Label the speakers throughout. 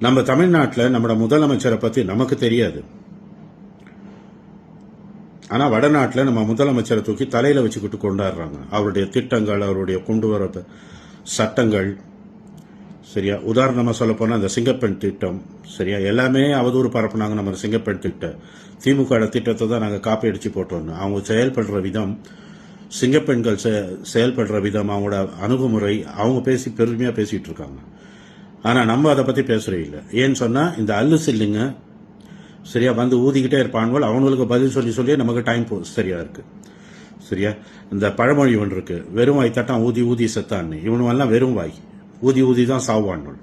Speaker 1: நம்ம தமிழ்நாட்டில் நம்மளோட முதலமைச்சரை பற்றி நமக்கு தெரியாது. ஆனால் வடநாட்டில் நம்ம முதலமைச்சரை தூக்கி தலையில் வச்சுக்கிட்டு கொண்டாடுறாங்க. அவருடைய திட்டங்கள், அவருடைய கொண்டு வர சட்டங்கள், சரியா. உதாரணமாக சொல்ல போனால் அந்த சிங்கப்பெண் திட்டம், சரியா, எல்லாமே அவதூறு பரப்புனாங்க. நம்ம சிங்கப்பெண் திட்டம் திமுக திட்டத்தை தான் நாங்கள் காப்பி அடித்து போட்டோம். அவங்க செயல்படுற விதம், சிங்கப்பெண்கள் செயல்படுற விதம், அவங்களோட அணுகுமுறை, அவங்க பெருமையாக பேசிகிட்டு இருக்காங்க. ஆனால் நம்ம அதை பற்றி பேசுகிறே இல்லை. ஏன்னு சொன்னால் இந்த அல்லு சில்லுங்க சரியா வந்து ஊதிக்கிட்டே இருப்பான்கள். அவங்களுக்கு பதில் சொல்லி நமக்கு டைம் சரியா இருக்கு. சரியா, இந்த பழமொழி ஒன்று இருக்கு, வெறும் வாய் தட்டான் ஊதி ஊதி செத்தான்னு. இவனுவெல்லாம் வெறும் வாய், ஊதி ஊதி தான் சாவான்கள்.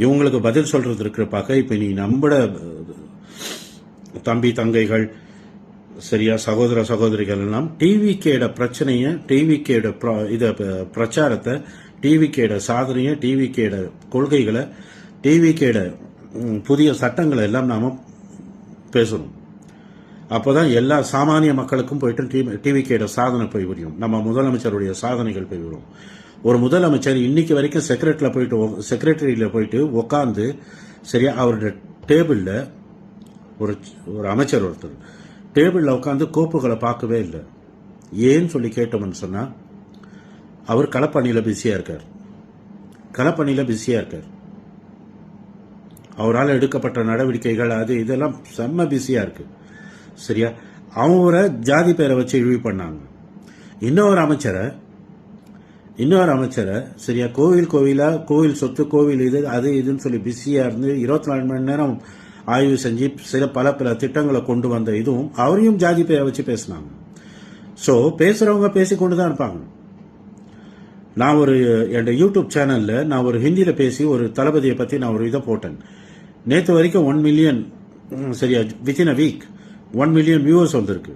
Speaker 1: இவங்களுக்கு பதில் சொல்றது இருக்கிறப்பாக்க இப்ப நீ நம்மட தம்பி தங்கைகள், சரியா, சகோதர சகோதரிகள் எல்லாம் டிவிகேட பிரச்சனைய, டிவிகேட இத பிரச்சாரத்தை, டிவிகேட சாதனைய, டிவிகேட கொள்கைகளை, டிவிகேட புதிய சட்டங்களை எல்லாம் நாம பேசணும். அப்போதான் எல்லா சாமானிய மக்களுக்கும் போயிட்டு டிவிகேட சாதனை போய் விடும், நம்ம முதலமைச்சருடைய சாதனைகள் போய் விடும். ஒரு முதலமைச்சர் இன்னைக்கு வரைக்கும் செக்ரட்டரியில போயிட்டு உட்காந்து, சரியா, அவருடைய டேபிள்ல ஒரு அமைச்சர் ஒருத்தர் டேபிள்ல உட்காந்து கோப்புகளை பார்க்கவே இல்லை. ஏன்னு சொல்லி கேட்டோம்னு சொன்னா, அவர் களப்பணியில பிஸியா இருக்கார். அவரால் எடுக்கப்பட்ட நடவடிக்கைகள் அது இதெல்லாம் செம்ம பிஸியா இருக்கு. சரியா, அவரை ஜாதி பேரை வச்சு இழிவு பண்ணாங்க. இன்னொரு அமைச்சரை சரியா, கோவில் சொத்து, கோவில் இது அது இதுன்னு சொல்லி பிஸியா இருந்து 24 மணி நேரம் ஆய்வு செஞ்சு பல திட்டங்களை கொண்டு வந்த இதுவும் அவரையும் ஜாதி பேரை வச்சு பேசினாங்க. சோ பேசுறவங்க பேசிக்கொண்டு தான் இருப்பாங்க. நான் என் யூடியூப் சேனல்ல நான் ஒரு ஹிந்தியில பேசி ஒரு தளபதியை பத்தி நான் ஒரு இதை போட்டேன். நேற்று வரைக்கும் 1 மில்லியன், சரியா, within a week 1 million viewers வந்திருக்கு.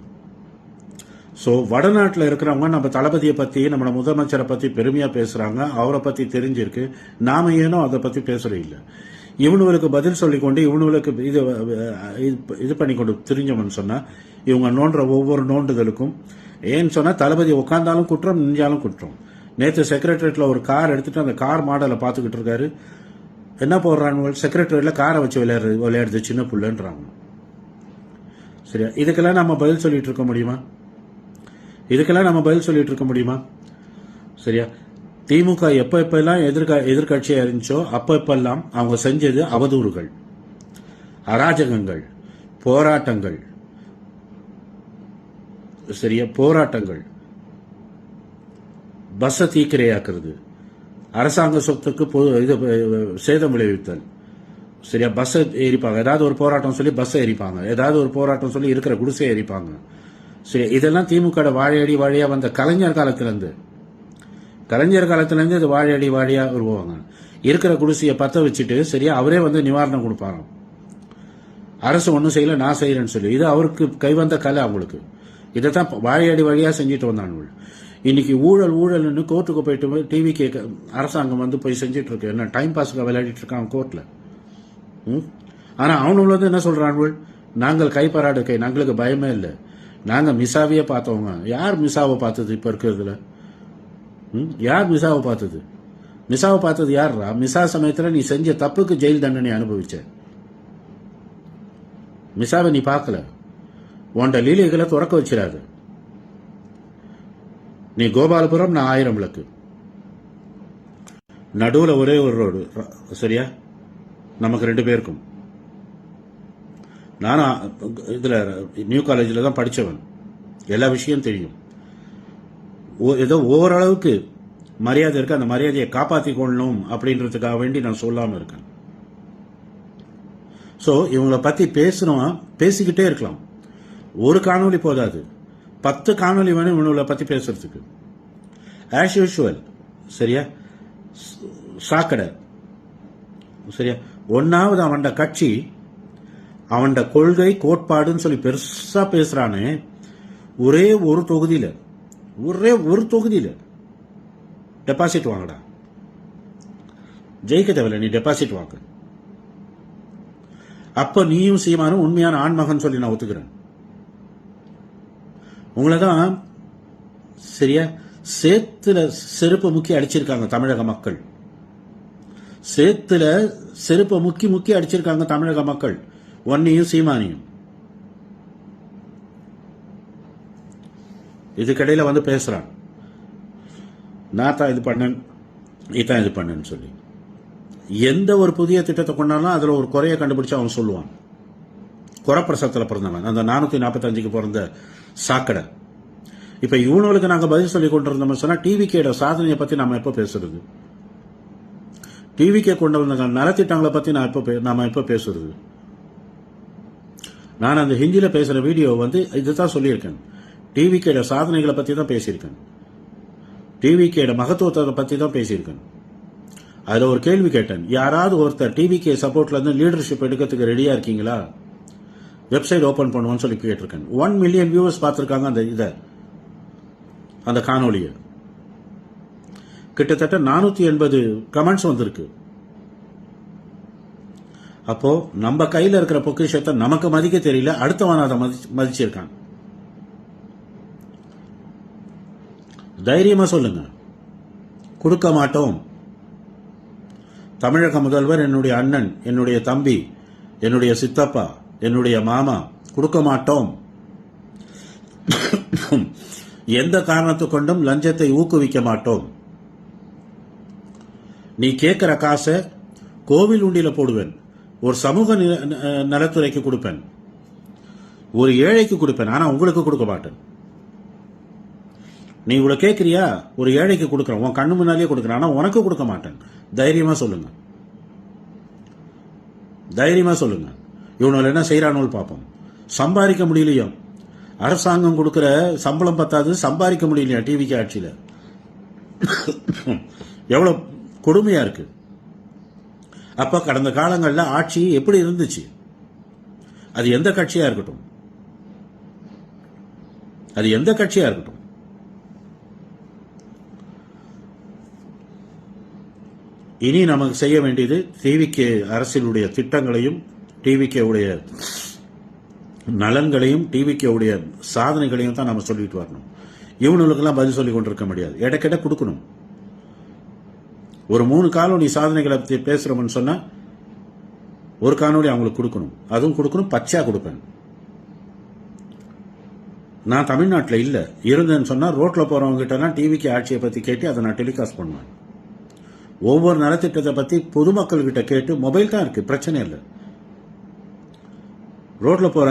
Speaker 1: ஸோ வடநாட்டில் இருக்கிறவங்க நம்ம தளபதியை பத்தி, நம்ம முதலமைச்சரை பத்தி பெருமையா பேசுறாங்க, அவரை பத்தி தெரிஞ்சிருக்கு. நாம ஏனோ அதை பத்தி பேசுறது இல்லை. இவனுங்களுக்கு பதில் சொல்லிக்கொண்டு இவனுங்களுக்கு இது பண்ணிக்கொண்டு தெரிஞ்சவன் சொன்னா, இவங்க நோண்டுற ஒவ்வொரு நோண்டுதலுக்கும் ஏன்னு சொன்னா, தளபதி உட்கார்ந்தாலும் குற்றம், நிஞ்சாலும் குற்றம். நேற்று செக்ரட்டரியேட்ல ஒரு கார் எடுத்துட்டு அந்த கார் மாடலை பார்த்துக்கிட்டு இருக்காரு. என்ன போடுறாங்க, செக்ரட்டரியேட்ல காரை வச்சு விளையாடுது சின்ன புள்ளன்றாங்க. சரியா, இதுக்கெல்லாம் நம்ம பதில் சொல்லிட்டு இருக்க முடியுமா? சரியா, திமுக எப்பெல்லாம் எதிர்கட்சியா இருந்துச்சோ அப்பெல்லாம் அவங்க செஞ்சது அவதூறுகள், அராஜகங்கள், போராட்டங்கள். சரியா, பஸ்ஸை தீக்கிரையாக்குறது, அரசாங்க சொத்துக்கு சேதம் விளைவித்தல். சரியா, பஸ்ஸை எரிப்பாங்க, ஏதாவது ஒரு போராட்டம் சொல்லி பஸ்ஸை எரிப்பாங்க, ஏதாவது ஒரு போராட்டம் சொல்லி இருக்கிற குடிசையை எரிப்பாங்க. சரி, இதெல்லாம் திமுக வாழையா வந்த கலைஞர் காலத்திலிருந்து இது வாழையா வருவாங்க. இருக்கிற குடிசையை பத்த வச்சுட்டு, சரியா, அவரே வந்து நிவாரணம் கொடுப்பாங்க. அரசு ஒன்றும் செய்யல, நான் செய்யறேன்னு சொல்லி, இது அவருக்கு கைவந்த கலை. அவங்களுக்கு இதைத்தான் வாழையா செஞ்சுட்டு வந்தாங்க. இன்னைக்கு ஊழல்னு கோர்ட்டுக்கு போயிட்டு டிவி கேட்க அரசாங்கம் வந்து போய் செஞ்சிட்டு இருக்கு. என்ன டைம் பாஸ்க்கு விளையாடிட்டு இருக்காங்க கோர்ட்ல. ஆனா அவனுள்ள வந்து என்ன சொல்றாங்க, நாங்கள் கைப்பராடு கை, நாங்களுக்கு பயமே இல்லை, நாங்க மிசாவையே பார்த்தவங்க. யார் மிசாவை பார்த்தது? இப்ப இருக்கிறதுல யார் மிசாவை பார்த்தது? யாரா மிசா சமயத்துல நீ செஞ்ச தப்புக்கு ஜெயில் தண்டனை அனுபவிச்ச. மிசாவை நீ பார்க்கல, உன்ட லீலைகளை துறக்க வச்சிடாது. நீ கோபாலபுரம், நான் 1000 விளக்கு, நடுவுல ஒரே ஒரு ரோடு. சரியா, நமக்கு 2 பேருக்கும். நானும் இதுல நியூ காலேஜில் தான் படித்தவன், எல்லா விஷயம் தெரியும். ஏதோ ஓரளவுக்கு மரியாதை இருக்கு, அந்த மரியாதையை காப்பாற்றி கொள்ளணும் அப்படின்றதுக்காக வேண்டி நான் சொல்லாம இருக்கேன். ஸோ இவங்களை பத்தி பேசிக்கிட்டே இருக்கலாம். ஒரு காணொலி போதாது, 10 காணொலி வேணும் இவங்களை பத்தி பேசுறதுக்கு. ஆஸ் யூஷுவல், சரியா, சாக்கடை. சரியா, ஒன்னாவது அவன்ட கட்சி, அவன்ட கொள்கை, கோட்பாடுன்னு சொல்லி பெருசா பேசுறானே. ஒரே ஒரு தொகுதியில டெபாசிட் வாங்கடா. ஜெயிக்க தேவையில்ல, நீ டெபாசிட் வாங்க. அப்ப நீயும் சீமானும் உண்மையான ஆண்மகன் சொல்லி நான் ஒத்துக்கிறேன். உங்களதான் சரியா சேத்துல செருப்பு முக்கி அடிச்சிருக்காங்க தமிழக மக்கள். சேத்துல செருப்பை முக்கி முக்கி அடிச்சிருக்காங்க தமிழக மக்கள், ஒன்னையும் சீமானியும். இதுக்கடையில வந்து பேசுறான், நான் தான் இது பண்ணேன், இதான் இது பண்ணேன்னு சொல்லி. எந்த ஒரு புதிய திட்டத்தை கொண்டாலும் அதுல ஒரு குறைய கண்டுபிடிச்சு அவன் சொல்லுவான். குறப்பிரசத்தில் பிறந்தவன், அந்த 445க்கு பிறந்த சாக்கடை. இப்ப இவனுக்கு நாங்க பதில் சொல்லி கொண்டிருந்தோம் சொன்னா, டிவிகேட சாதனையை பத்தி நாம எப்ப பேசுறது? டிவிகே கொண்டு வந்த நலத்திட்டங்களை பத்தி நாம எப்ப பேசுறது? நான் அந்த ஹிந்தியில பேசுற வீடியோ வந்து இதுதான் சொல்லியிருக்கேன். டிவிகேட சாதனைகளை பத்தி தான் பேசியிருக்கேன், டிவிகேட மகத்துவத்தை பத்தி தான் பேசியிருக்கேன். அதுல ஒரு கேள்வி கேட்டேன், யாராவது ஒருத்தர் டிவிகே சப்போர்ட்ல இருந்து லீடர்ஷிப் எடுக்கிறதுக்கு ரெடியா இருக்கீங்களா? வெப்சைட் ஓபன் பண்ணுவோம்னு சொல்லி கேட்டிருக்கேன். 1 மில்லியன் வியூவர்ஸ் பார்த்திருக்காங்க அந்த காணொலியை. கிட்டத்தட்ட 480 கமெண்ட்ஸ் வந்திருக்கு. அப்போ நம்ம கையில இருக்கிற பொக்கிஷத்தை நமக்கு மதிக்க தெரியல, அடுத்தவன் அதை மதிச்சிருக்கான். தைரியமா சொல்லுங்க, கொடுக்க மாட்டோம். தமிழக முதல்வர் என்னுடைய அண்ணன், என்னுடைய தம்பி, என்னுடைய சித்தப்பா, என்னுடைய மாமா, கொடுக்க மாட்டோம். எந்த காரணத்தை கொண்டும் லஞ்சத்தை ஊக்குவிக்க மாட்டோம். நீ கேட்கிற காசை கோவில் உண்டியில போடுவேன், ஒரு சமூக நலத்துறைக்கு கொடுப்பேன், ஒரு ஏழைக்கு கொடுப்பேன், ஆனா உங்களுக்கு கொடுக்க மாட்டேன். நீ இவ்வளவு கேட்கிறியா, ஒரு ஏழைக்கு கொடுக்கறேன், உன் கண்ணு முன்னாலேயே கொடுக்கறேன், ஆனா உனக்கு கொடுக்க மாட்டேன். தைரியமா சொல்லுங்க, தைரியமா சொல்லுங்க. இவனுல என்ன செய்யறானு பார்ப்போம். சம்பாதிக்க முடியலையோ, அரசாங்கம் கொடுக்கிற சம்பளம் பத்தாது, சம்பாதிக்க முடியலையா டிவிக்கு ஆட்சியில? எவ்வளவு கொடுமையா இருக்கு. அப்ப கடந்த காலங்களில் ஆட்சி எப்படி இருந்துச்சு? அது எந்த கட்சியா இருக்கட்டும், அது எந்த கட்சியா இருக்கட்டும், இனி நமக்கு செய்ய வேண்டியது டிவிகே அரசியலுடைய திட்டங்களையும், டிவிகே உடைய நலன்களையும், டிவிகே உடைய சாதனைகளையும் தான் நம்ம சொல்லிட்டு வரணும். இவனுக்கெல்லாம் பதில் சொல்லி கொண்டிருக்க முடியாது, எடைக்கிட்ட கொடுக்கணும். ஒரு 3 காணொலி சாதனைகளை பற்றி பேசுறோம்னு சொன்னா ஒரு காணொலி அவங்களுக்கு கொடுக்கணும், அதுவும் கொடுக்கணும், பச்சையா கொடுப்பேன். நான் தமிழ்நாட்டில் இல்ல இருந்தேன்னு சொன்னா ரோட்ல போறவங்க கிட்ட டிவிக்கு ஆட்சியை பத்தி கேட்டு அதை நான் டெலிகாஸ்ட் பண்ணுவேன். ஒவ்வொரு நலத்திட்டத்தை பத்தி பொதுமக்கள் கிட்ட கேட்டு, மொபைல் தான் இருக்கு, பிரச்சனை இல்லை. ரோட்ல போற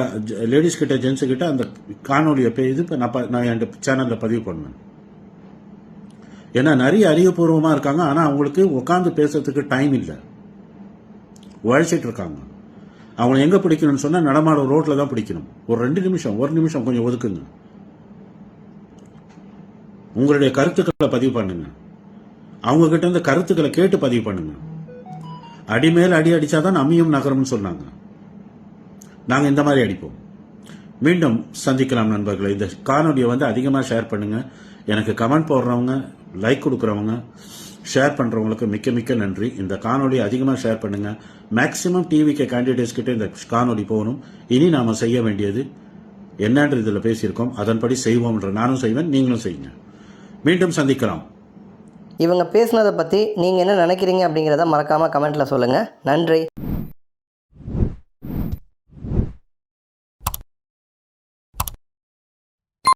Speaker 1: லேடிஸ் கிட்ட, ஜென்ஸ் கிட்ட அந்த காணொலியை நான் என் சேனல்ல பதிவு பண்ணுவேன். ஏன்னா நிறைய அறிவுபூர்வமா இருக்காங்க, ஆனா அவங்களுக்கு உட்காந்து பேசுறதுக்கு டைம் இல்லை, உழைச்சிட்டு இருக்காங்க. அவங்களை எங்க பிடிக்கணும்னு சொன்னா நடமாட ரோட்ல தான் பிடிக்கணும். ஒரு 2 நிமிஷம், 1 நிமிஷம் கொஞ்சம் ஒதுக்குங்க. உங்களுடைய கருத்துக்களை பதிவு பண்ணுங்க, அவங்க கிட்ட இருந்து கருத்துக்களை கேட்டு பதிவு பண்ணுங்க. அடிமேல் அடி அடிச்சாதான் அம்மியும் நகரம்னு சொன்னாங்க. நாங்க இந்த மாதிரி அடிப்போம். மீண்டும் சந்திக்கலாம் நண்பர்களை. இந்த காணொலியை வந்து அதிகமா ஷேர் பண்ணுங்க. எனக்கு கமெண்ட் போடுறவங்க, லைக் கொடுக்கறவங்க, ஷேர் பண்றவங்களுக்கு மிக்க மிக்க நன்றி. இந்த காணொலி அதிகமா ஷேர் பண்ணுங்க. மேக்சிமம் டிவிக்கு கேண்டிடேட்ஸ் கிட்ட இந்த காணொலி போகணும். இனி நாம செய்ய வேண்டியது என்னன்ற இதுல பேசியிருக்கோம், அதன்படி செய்வோம். நானும் செய்வேன், நீங்களும் செய்யுங்க. மீண்டும் சந்திக்கலாம்.
Speaker 2: இவங்க பேசுனதை பற்றி நீங்கள் என்ன நினைக்கிறீங்க அப்படிங்கிறத மறக்காமல் கமெண்ட்டில் சொல்லுங்கள். நன்றி.